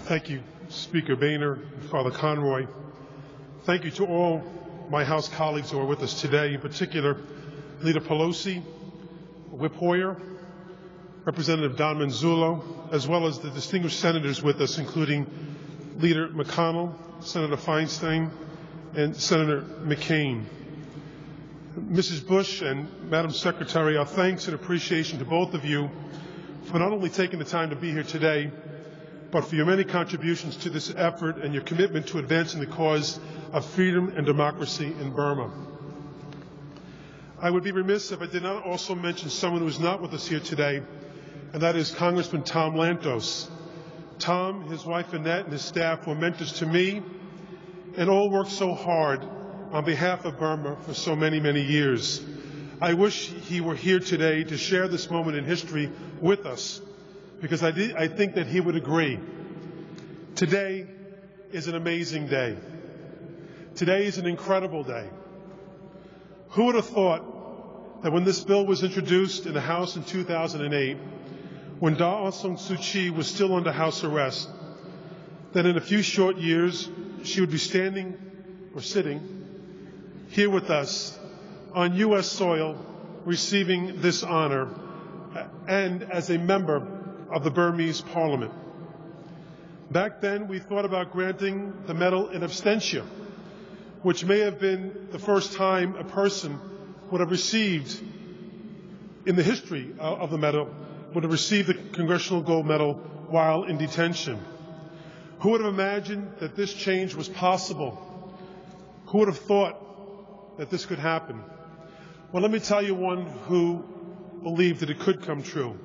Thank you, Speaker Boehner and Father Conroy. Thank you to all my House colleagues who are with us today, in particular Leader Pelosi, Whip Hoyer, Representative Don Manzullo, as well as the distinguished senators with us, including Leader McConnell, Senator Feinstein, and Senator McCain. Mrs. Bush and Madam Secretary, our thanks and appreciation to both of you for not only taking the time to be here today, but for your many contributions to this effort and your commitment to advancing the cause of freedom and democracy in Burma. I would be remiss if I did not also mention someone who is not with us here today, and that is Congressman Tom Lantos. Tom, his wife Annette, and his staff were mentors to me and all worked so hard on behalf of Burma for so many, many years. I wish he were here today to share this moment in history with us, because I think that he would agree. Today is an amazing day. Today is an incredible day. Who would have thought that when this bill was introduced in the House in 2008, when Daw Suu Kyi was still under house arrest, that in a few short years she would be standing or sitting here with us on U.S. soil, receiving this honor, and as a member of the Burmese Parliament. Back then, we thought about granting the medal in absentia, which may have been the first time a person would have received, in the history of the medal, would have received the Congressional Gold Medal while in detention. Who would have imagined that this change was possible? Who would have thought that this could happen? Well, let me tell you one who believed that it could come true.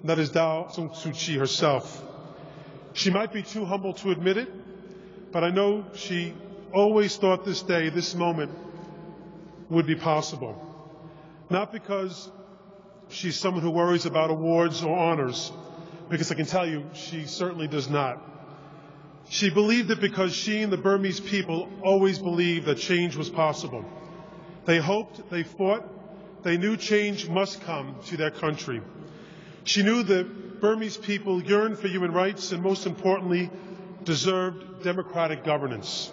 And that is Daw Suu Kyi herself. She might be too humble to admit it, but I know she always thought this day, this moment, would be possible. Not because she's someone who worries about awards or honors, because I can tell you she certainly does not. She believed it because she and the Burmese people always believed that change was possible. They hoped, they fought, they knew change must come to their country. She knew that Burmese people yearned for human rights and, most importantly, deserved democratic governance.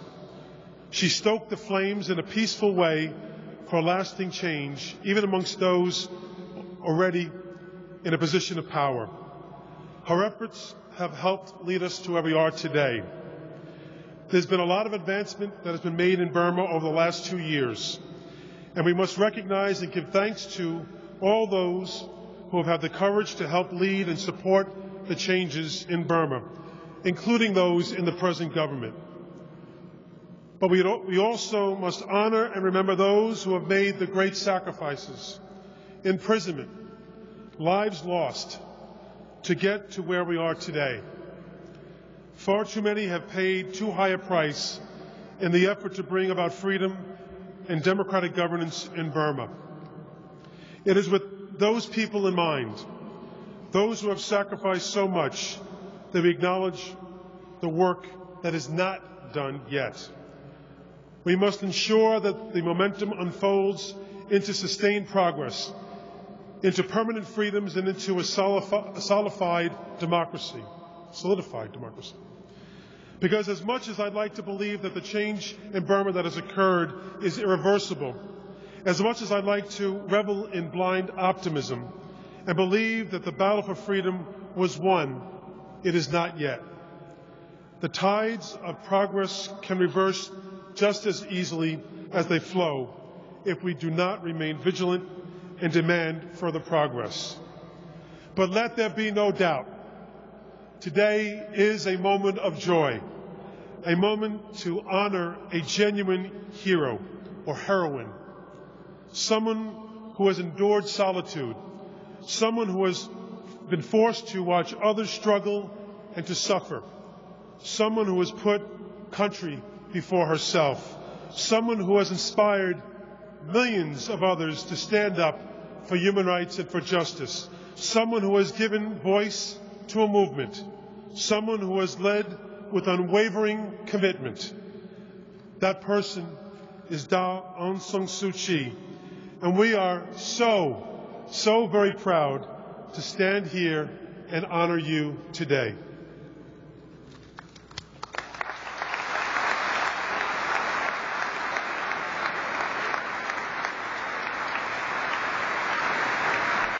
She stoked the flames in a peaceful way for lasting change, even amongst those already in a position of power. Her efforts have helped lead us to where we are today. There's been a lot of advancement that has been made in Burma over the last 2 years, and we must recognize and give thanks to all those who have had the courage to help lead and support the changes in Burma, including those in the present government. But we also must honor and remember those who have made the great sacrifices, imprisonment, lives lost, to get to where we are today. Far too many have paid too high a price in the effort to bring about freedom and democratic governance in Burma. It is with those people in mind, those who have sacrificed so much, that we acknowledge the work that is not done yet. We must ensure that the momentum unfolds into sustained progress, into permanent freedoms, and into a solidified democracy. Because as much as I'd like to believe that the change in Burma that has occurred is irreversible, as much as I'd like to revel in blind optimism and believe that the battle for freedom was won, it is not yet. The tides of progress can reverse just as easily as they flow if we do not remain vigilant and demand further progress. But let there be no doubt, today is a moment of joy, a moment to honor a genuine hero or heroine, someone who has endured solitude, someone who has been forced to watch others struggle and to suffer, someone who has put country before herself, someone who has inspired millions of others to stand up for human rights and for justice, someone who has given voice to a movement, someone who has led with unwavering commitment. That person is Daw Aung Suu Kyi, and we are so very proud to stand here and honor you today.